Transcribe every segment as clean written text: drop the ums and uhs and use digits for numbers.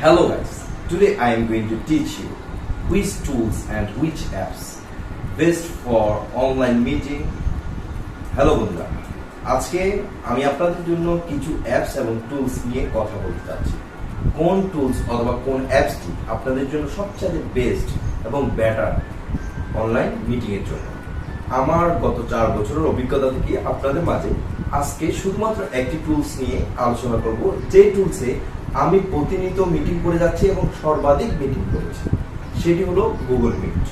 Hello guys, today I am going to teach you which tools and which apps best for online meeting. Hello বন্ধুরা, আজকে আমি আপনাদের জন্য কিছু apps এবং টুলস নিয়ে কথা বলতে চাচ্ছি। কোন টুলস অথবা কোন অ্যাপসটি আপনাদের জন্য সবচেয়ে বেস্ট এবং বেটার অনলাইন মিটিং এর জন্য। আমার গত 4 বছরের অভিজ্ঞতা থেকে আপনাদের মাঝে আজকে শুধুমাত্র একটি টুলস নিয়ে আলোচনা করব, যে টুলসে আমি প্রতিনিয়ত মিটিং করে যাচ্ছি এবং সর্বাধিক মিটিং করেছি, সেটি হলো গুগল মিট।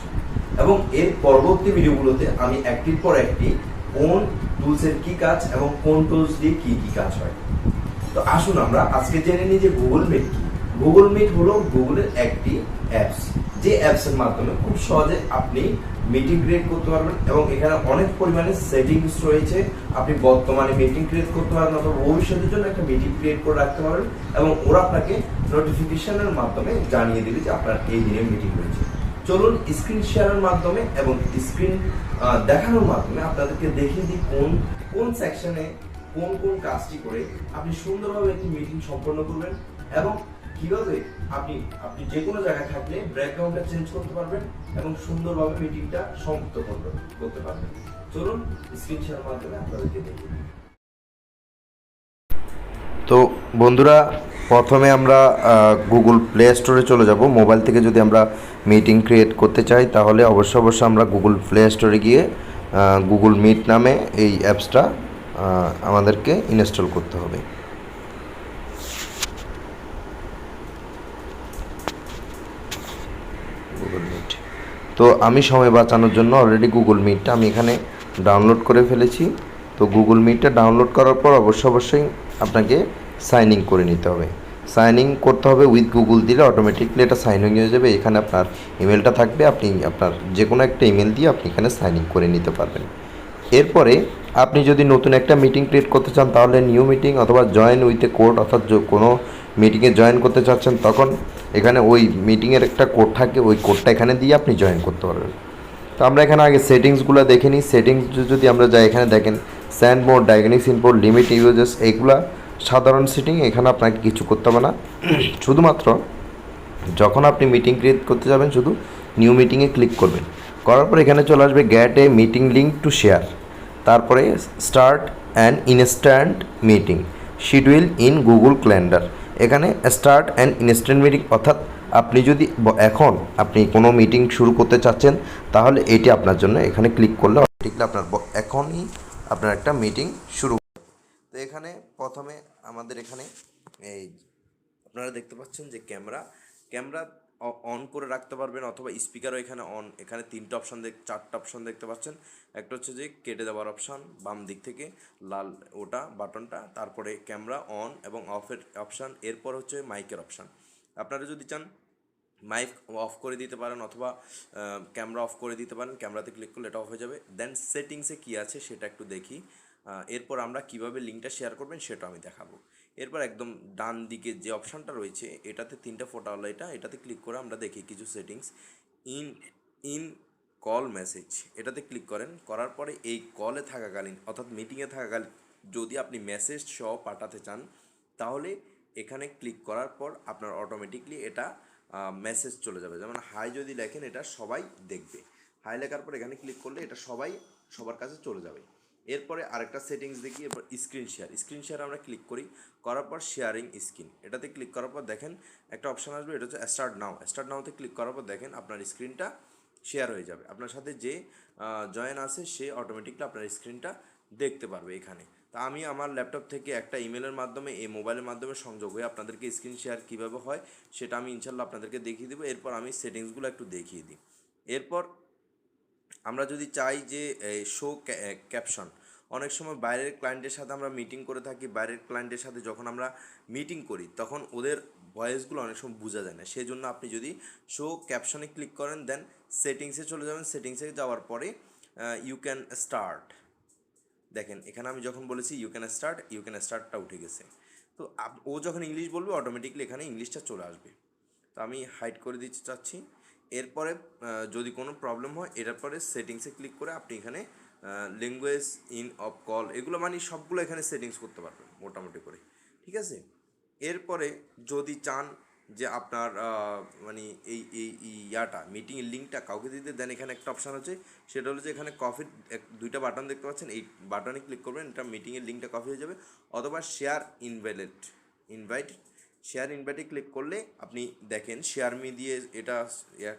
এবং এর পরবর্তী ভিডিওগুলোতে আমি একটির পর একটি কোন টুলসের কি কাজ এবং কোন টুলস দিয়ে কি কি কাজ হয়। তো আসুন আমরা আজকে জেনে নিই যে গুগল মিট কি। গুগল মিট হলো গুগলের একটি অ্যাপস, যে অ্যাপস এর মাধ্যমে খুব সহজে আপনি মিটিং ক্রিয়েট করতে পারবেন এবং এখানে অনেক পরিমাণে সেটিংস রয়েছে। আপনি বর্তমানে মিটিং ক্রিয়েট করতে পারবেন অথবা ভবিষ্যতের জন্য একটা মিটিং ক্রিয়েট করে রাখতে পারবেন এবং ওরা আপনাকে নোটিফিকেশনের মাধ্যমে জানিয়ে দেবে যে আপনার এই দিনে মিটিং রয়েছে। চলুন স্ক্রিন শেয়ারের মাধ্যমে এবং স্ক্রিন দেখানোর মাধ্যমে আপনাদেরকে দেখিয়ে দিই কোন কোন সেকশনে কোন কোন কাজটি করে আপনি সুন্দরভাবে একটি মিটিং সম্পন্ন করবেন এবং কিভাবে আপনি যে কোনো জায়গায় থাকলে ব্যাকগ্রাউন্ডটা চেঞ্জ করতে পারবেন এবং সুন্দরভাবে মিটিংটা সমাপ্ত করতে পারবেন। চলুন স্ক্রিন শেয়ারের মাধ্যমে আপনাদেরকে দেখি। তো বন্ধুরা, প্রথমে আমরা গুগল প্লে স্টোরে চলে যাব। মোবাইল থেকে যদি আমরা মিটিং ক্রিয়েট করতে চাই তাহলে অবশ্যই আমরা গুগল প্লে স্টোরে গিয়ে গুগল মিট নামে এই অ্যাপসটা আমাদেরকে ইনস্টল করতে হবে। গুগল মিট, তো আমি সময় বাঁচানোর জন্য অলরেডি গুগল মিটটা আমি এখানে ডাউনলোড করে ফেলেছি। তো গুগল মিটটা ডাউনলোড করার পর অবশ্যই আপনাকে সাইন ইন করে নিতে হবে। সাইন ইন করতে হবে উইথ গুগল দিলে অটোমেটিকলি এটা সাইন ইন হয়ে যাবে। এখানে আপনার ইমেলটা থাকবে, আপনি আপনার যে কোনো একটা ইমেল দিয়ে আপনি এখানে সাইন ইন করে নিতে পারবেন। এরপরে আপনি যদি নতুন একটা মিটিং ক্রিয়েট করতে চান তাহলে নিউ মিটিং অথবা জয়েন উইথ এ কোড, অর্থাৎ কোনো মিটিংয়ে জয়েন করতে চাচ্ছেন তখন এখানে ওই মিটিংয়ের একটা কোড থাকে, ওই কোডটা এখানে দিয়ে আপনি জয়েন করতে পারবেন। তো আমরা এখানে আগে সেটিংসগুলো দেখে নিই। সেটিংস যদি আমরা যাই, এখানে দেখেন sand mode, diagnostics input, limit uses, এইগুলা সাধারণ সেটিং। এখানে আপনাকে কিছু করতে হবে না, শুধুমাত্র যখন আপনি মিটিং ক্রিয়েট করতে যাবেন শুধু নিউ মিটিংয়ে ক্লিক করবেন। করার পর এখানে চলে আসবে get a meeting link to share, তারপরে start an instant meeting, schedule in Google Calendar. এখানে স্টার্ট অ্যান ইনস্ট্যান্ট মিটিং, অর্থাৎ আপনি যদি এখন আপনি কোনো মিটিং শুরু করতে চাচ্ছেন তাহলে এটি আপনার জন্য। এখানে ক্লিক করলে অটোমেটিকলি আপনার এখনই আপনার একটা মিটিং শুরু। তো এখানে প্রথমে আমাদের এখানে এই আপনারা দেখতে পাচ্ছেন যে ক্যামেরা অন করে রাখতে পারবেন অথবা স্পিকারও এখানে অন। এখানে 3টে অপশান 4টে অপশান দেখতে পাচ্ছেন। একটা হচ্ছে যে কেটে দেওয়ার অপশান বাম দিক থেকে লাল ওটা বাটনটা, তারপরে ক্যামেরা অন এবং অফের অপশান, এরপর হচ্ছে মাইকের অপশান। আপনারা যদি চান মাইক অফ করে দিতে পারেন অথবা ক্যামেরা অফ করে দিতে পারেন। ক্যামেরাতে ক্লিক করলে এটা অফ হয়ে যাবে। দেন সেটিংসে কী আছে সেটা একটু দেখি। এরপর আমরা কিভাবে লিঙ্কটা শেয়ার করবেন সেটা আমি দেখাবো। এরপর একদম ডান দিকে যে অপশানটা রয়েছে এটাতে 3টে ফোটা হলো, এটাতে ক্লিক করে আমরা দেখি কিছু সেটিংস। ইন কল মেসেজ, এটাতে ক্লিক করেন। করার পরে এই কলে থাকাকালীন অর্থাৎ মিটিংয়ে থাকাকালীন যদি আপনি মেসেজ সহ পাঠাতে চান তাহলে এখানে ক্লিক করার পর আপনার অটোমেটিকলি এটা মেসেজ চলে যাবে। যেমন হাই যদি লেখেন এটা সবাই দেখবে। হাই লেখার পর এখানে ক্লিক করলে এটা সবার কাছে চলে যাবে। এরপরে আরেকটা সেটিংস দেখি। এরপর স্ক্রিন শেয়ার আমরা ক্লিক করি। করার পর শেয়ারিং স্ক্রিন, এটাতে ক্লিক করার পর দেখেন একটা অপশান আসবে, এটা হচ্ছে স্টার্ট নাওতে ক্লিক করার পর দেখেন আপনার স্ক্রিনটা শেয়ার হয়ে যাবে। আপনার সাথে যে জয়েন আছে সে অটোমেটিকলি আপনার স্ক্রিনটা দেখতে পারবে এখানে। তা আমি আমার ল্যাপটপ থেকে একটা ইমেলের মাধ্যমে এই মোবাইলের মাধ্যমে সংযোগ হয়ে আপনাদেরকে স্ক্রিন শেয়ার কীভাবে হয় সেটা আমি ইনশাল্লাহ আপনাদেরকে দেখিয়ে দেবো। এরপর আমি সেটিংসগুলো একটু দেখিয়ে দিই। এরপর আমরা যদি চাই যে শো ক্যাপশন, অনেক সময় বাইরের ক্লায়েন্টের সাথে আমরা মিটিং করে থাকি। বাইরের ক্লায়েন্টের সাথে যখন আমরা মিটিং করি তখন ওদের ভয়েসগুলো অনেক সময় বোঝা যায় না, সেই জন্য আপনি যদি শো ক্যাপশনে ক্লিক করেন দেন সেটিংসে চলে যাবেন। সেটিংসে যাওয়ার পরে ইউ ক্যান স্টার্ট, দেখেন এখানে আমি যখন বলেছি ইউ ক্যান স্টার্টটা উঠে গেছে। তো ও যখন ইংলিশ বলবে অটোমেটিকলি এখানে ইংলিশটা চলে আসবে। তো আমি হাইড করে দিতে চাচ্ছি। এরপরে যদি কোনো প্রবলেম হয় এটার পরে সেটিংসে ক্লিক করে আপনি এখানে ল্যাঙ্গুয়েজ ইন অফ কল এগুলো মানে সবগুলো এখানে সেটিংস করতে পারবেন মোটামুটি করে, ঠিক আছে। এরপরে যদি চান যে আপনার মানে এই ইয়াটা মিটিংয়ের লিঙ্কটা কাউকে দিতে দেন, এখানে একটা অপশান আছে, সেটা হলো যে এখানে কপির দুইটা বাটন দেখতে পাচ্ছেন, এই বাটনে ক্লিক করবেন, এটা মিটিংয়ের লিঙ্কটা কপি হয়ে যাবে। অথবা শেয়ার ইনভাইট শেয়ার ইনভাইটে ক্লিক করলে আপনি দেখেন শেয়ার মি দিয়ে এটা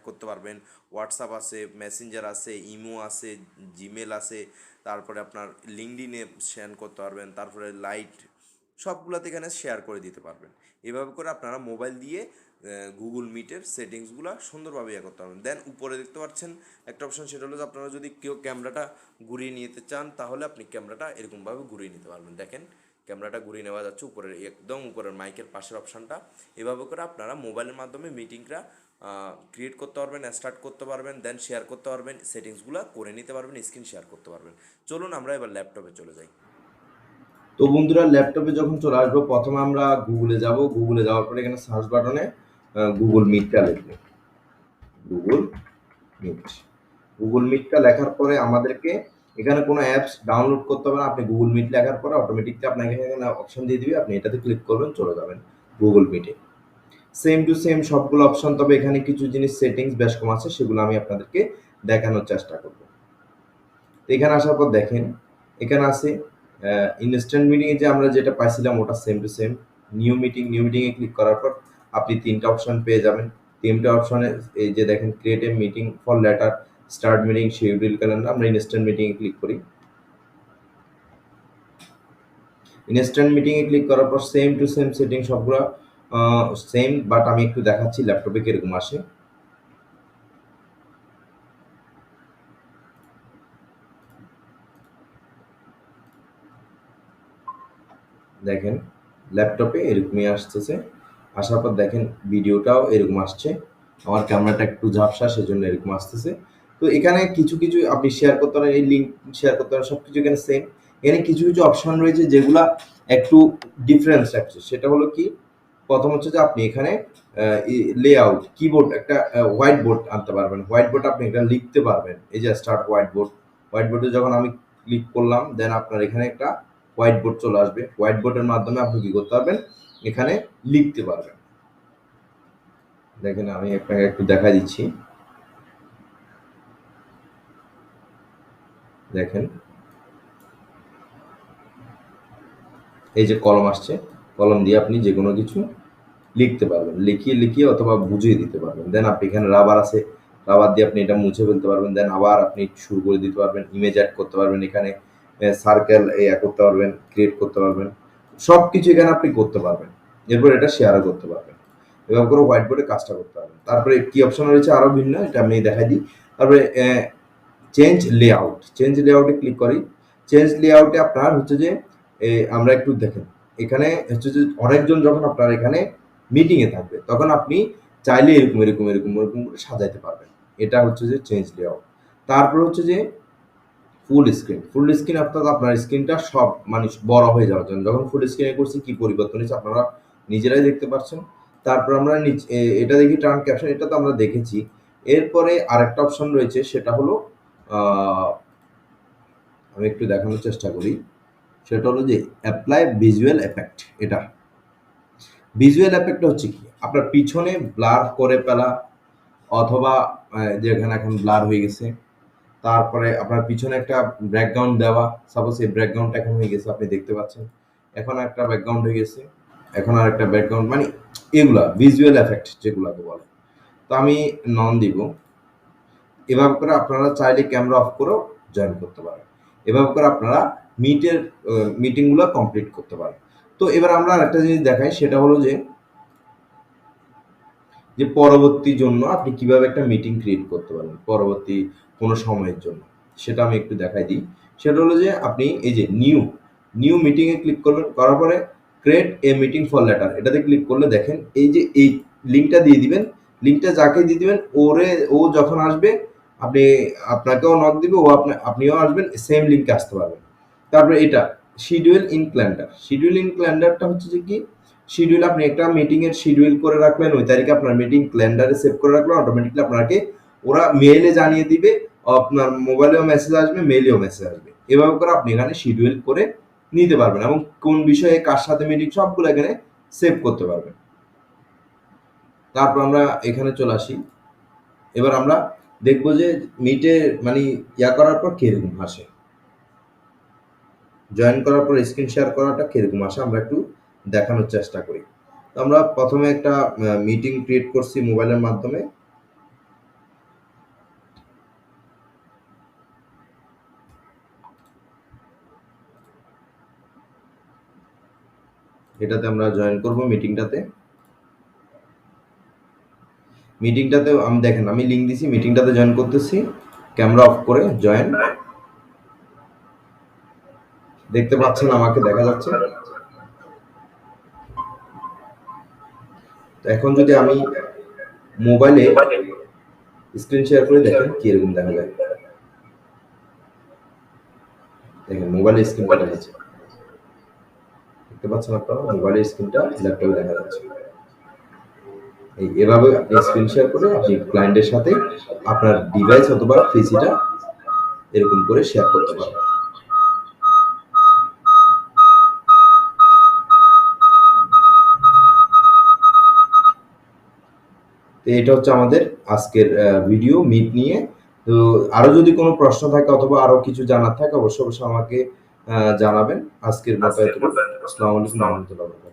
করতে পারবেন। হোয়াটসঅ্যাপ আছে, মেসেঞ্জার আছে, ইমো আছে, জিমেল আছে, তারপরে আপনার লিঙ্কডিনে শেয়ার করতে পারবেন, তারপরে লাইট, সবগুলোতে এখানে শেয়ার করে দিতে পারবেন। এভাবে করে আপনারা মোবাইল দিয়ে গুগল মিটের সেটিংসগুলো সুন্দরভাবে করতে পারবেন। দেন উপরে দেখতে পাচ্ছেন একটা অপশান, সেটা হলো যে আপনারা যদি কেউ ক্যামেরাটা ঘুরিয়ে নিতে চান তাহলে আপনি ক্যামেরাটা এরকমভাবে ঘুরিয়ে নিতে পারবেন। দেখেন ক্যামেরাটা ঘুরিয়ে নেওয়া যাচ্ছে উপরের, একদম উপরের মাইকের পাশের অপশানটা। এভাবে করে আপনারা মোবাইলের মাধ্যমে মিটিংটা ক্রিয়েট করতে পারবেন, স্টার্ট করতে পারবেন, দেন শেয়ার করতে পারবেন, সেটিংসগুলো করে নিতে পারবেন, স্ক্রিন শেয়ার করতে পারবেন। চলুন আমরা এবার ল্যাপটপে চলে যাই। তো বন্ধুরা, ল্যাপটপে যখন চলে আসবো, প্রথমে আমরা গুগলে যাব। গুগলে যাওয়ার পরে এখানে সার্চ বাটনে গুগল মিটটা লিখবো। Google meet. গুগল মিটটা লেখার পরে আমাদেরকে এখানে কোনো অ্যাপস ডাউনলোড করতে হবে না। আপনি গুগল মিট লেখার পরে অটোমেটিকলি আপনাকে এখানে অপশন দিয়ে দিবে, আপনি এটাতে ক্লিক করবেন, চলে যাবেন গুগল মিটে। সেম টু সেম সবগুলো অপশন, তবে এখানে কিছু জিনিস সেটিংস বেশ কম আছে, সেগুলো আমি আপনাদেরকে দেখানোর চেষ্টা করব। এখানে আসার পর দেখেন এখানে আছে ইনস্ট্যান্ট মিটিংয়ে যে আমরা যেটা পাইছিলাম ওটা সেম টু সেম। নিউ মিটিংয়ে ক্লিক করার পর আপনি তিনটা অপশন পেয়ে যাবেন। তিনটা অপশনে এই যে দেখেন create a meeting for letter, start meeting, schedule calendar. আমরা ইনস্ট্যান্ট মিটিংয়ে ক্লিক করি। ইনস্ট্যান্ট মিটিংয়ে ক্লিক করার পর সেম টু সেম সেটিং সবগুলো সেম, বাট আমি একটু দেখাচ্ছি ল্যাপটপে কিরকম আসে। দেখেন ল্যাপটপে এরকমই আসতেছে। আসার পর দেখেন ভিডিওটাও এরকম আসছে। আমার ক্যামেরাটা একটু ঝাপসা, সেজন্য এরকম আসতেছে। তো এখানে কিছু কিছু আপনি শেয়ার করতে পারেন, এই লিঙ্ক শেয়ার করতে পারেন, সব কিছু এখানে সেম। এখানে কিছু কিছু অপশন রয়েছে যেগুলা একটু ডিফারেন্স রাখছে। সেটা হলো কি, প্রথম হচ্ছে যে আপনি এখানে লেআউট কিবোর্ড, একটা হোয়াইট বোর্ড আনতে পারবেন। হোয়াইট বোর্ড আপনি এটা লিখতে পারবেন। এই যে স্টার্ট হোয়াইট বোর্ড, হোয়াইট বোর্ডে যখন আমি ক্লিক করলাম, দেন আপনার এখানে একটা হোয়াইট বোর্ড চলে আসবে। হোয়াইট বোর্ডের মাধ্যমে আপনি কি করতে পারবেন, এখানে লিখতে পারবেন। দেখেন আমি আপনাকে একটু দেখা দিচ্ছি। দেখেন এই যে কলম আসছে, কলম দিয়ে আপনি যে কোনো কিছু লিখতে পারবেন, লিখিয়ে লিখিয়ে অথবা বুঝিয়ে দিতে পারবেন। দেন আপনি এখানে রাবার আছে, রাবার দিয়ে আপনি এটা মুছে ফেলতে পারবেন। দেন আবার আপনি শুরু করে দিতে পারবেন, ইমেজ অ্যাড করতে পারবেন, এখানে সার্কেল করতে পারবেন, ক্রিয়েট করতে পারবেন, সব কিছু এখানে আপনি করতে পারবেন। এরপর এটা শেয়ারও করতে পারবেন। এভাবে করে হোয়াইট বোর্ডে কাজটা করতে পারবেন। তারপরে কি অপশন রয়েছে আরও ভিন্ন, এটা আমি দেখাই দিই। তারপরে চেঞ্জ লেআউটে ক্লিক করি। চেঞ্জ লেআউটে আপনার হচ্ছে যে আমরা একটু দেখেন, এখানে হচ্ছে যে অনেকজন যখন আপনার এখানে মিটিংয়ে থাকবে, তখন আপনি চাইলে এরকম এরকম এরকম এরকম করে সাজাইতে পারবেন। এটা হচ্ছে যে চেঞ্জ লেআউট। তারপর হচ্ছে যে ফুল স্ক্রিন অর্থাৎ আপনার স্ক্রিনটা সব মানে বড় হয়ে যাওয়ার জন্য। যখন ফুল স্ক্রিনে করছি কি পরিবর্তন হয়েছে আপনারা নিজেরাই দেখতে পাচ্ছেন। তারপর আমরা এটা দেখি টার্ন ক্যাপশন, এটা তো আমরা দেখেছি। এরপরে আরেকটা অপশন রয়েছে, সেটা হলো আমি একটু দেখানোর চেষ্টা করি। সেটা হলো যে অ্যাপ্লাই ভিজুয়াল এফেক্ট। এটা ভিজুয়াল এফেক্ট হচ্ছে কি, আপনার পিছনে ব্লার করে ফেলা, অথবা যেখানে এখন ব্লার হয়ে গেছে, তারপরে আপনার পিছনে একটা ব্যাকগ্রাউন্ড দেওয়া। সাপোজ এই ব্যাকগ্রাউন্ডটা এখন হয়ে গেছে, আপনি দেখতে পাচ্ছেন এখন একটা ব্যাকগ্রাউন্ড হয়ে গেছে, এখন আর একটা ব্যাকগ্রাউন্ড, মানে এগুলা ভিজুয়াল এফেক্ট যেগুলাকে বলে। তো আমি নন দিব। এভাবে করে আপনারা চাইলে ক্যামেরা অফ করেও জয়েন করতে পারেন। এভাবে করে আপনারা মিটিংগুলো কমপ্লিট করতে পারেন। তো এবার আমরা আরেকটা জিনিস দেখাই, সেটা হলো যে পরবর্তী জন্য আপনি কিভাবে একটা মিটিং ক্রিয়েট করতে পারেন পরবর্তী কোনো সময়ের জন্য, সেটা আমি একটু দেখাই দিই। সেটা হলো যে আপনি এই যে নিউ মিটিংয়ে ক্লিক করবেন, করার পরে create a meeting for letter, এটাতে ক্লিক করলে দেখেন এই যে এই লিঙ্কটা দিয়ে দিবেন। লিঙ্কটা যাকে দিয়ে দিবেন ও যখন আসবে, আপনাকেও নক দিবে, আপনিও আসবেন, সেম লিঙ্কে আসতে পারবেন। তারপরে এটা শিডিউল ইন ক্যালেন্ডারটা হচ্ছে যে কি, শিডিউল আপনি একটা মিটিং এর শিডিউল করে রাখলেন, ওই তারিখে আপনার মিটিং ক্যালেন্ডারে সেভ করে রাখলেন, অটোমেটিকলি আপনাকে ওরা মেইলে জানিয়ে দিবে, আপনার মোবাইলেও মেসেজ আসবে, মেইলেও মেসেজ আসবে। এভাবে করে আপনি এখানে শিডিউল করে নিতে পারবেন এবং কোন বিষয়ে কার সাথে মিটিং সবগুলো এখানে সেভ করতে পারবেন। তারপর আমরা এখানে চলে আসি। এবার আমরা দেখবো যে মিটে মানে করার পর কিরকম আসে, জয়েন করার পর স্ক্রিন শেয়ার করাটা কিরকম আসে আমরা একটু দেখানোর চেষ্টা করি। তো আমরা প্রথমে একটা মিটিং ক্রিয়েট করছি মোবাইলের মাধ্যমে। এটাতে আমরা জয়েন করব মিটিংটাতে আমি দেখেন আমি লিংক দিছি, মিটিংটাতে জয়েন করতেছি, ক্যামেরা অফ করে জয়েন। দেখতে পাচ্ছেন আমাকে দেখা যাচ্ছে। তো এখন যদি আমি মোবাইলে স্ক্রিন শেয়ার করে দেখেন কিরকম দেখা যায়। দেখেন মোবাইলের স্ক্রিনটা দেখা যাচ্ছে, দেখতে পাচ্ছেন আপনারা মোবাইলের স্ক্রিনটা ল্যাপটপে দেখা যাচ্ছে। এভাবে আপনি স্ক্রিন শেয়ার করে আপনি ক্লায়েন্টের সাথে আপনার ডিভাইস অথবা পিসিটা এরকম করে শেয়ার করতে পারবেন। তো এটা হচ্ছে আমাদের আজকের ভিডিও মিট নিয়ে। তো আরো যদি কোনো প্রশ্ন থাকে অথবা আরো কিছু জানার থাকে অবশ্যই অবশ্যই আমাকে জানাবেন। আজকের মতো এতটুকু। আসসালামু আলাইকুম ওয়া রাহমাতুল্লাহি ওয়া বারাকাতুহু।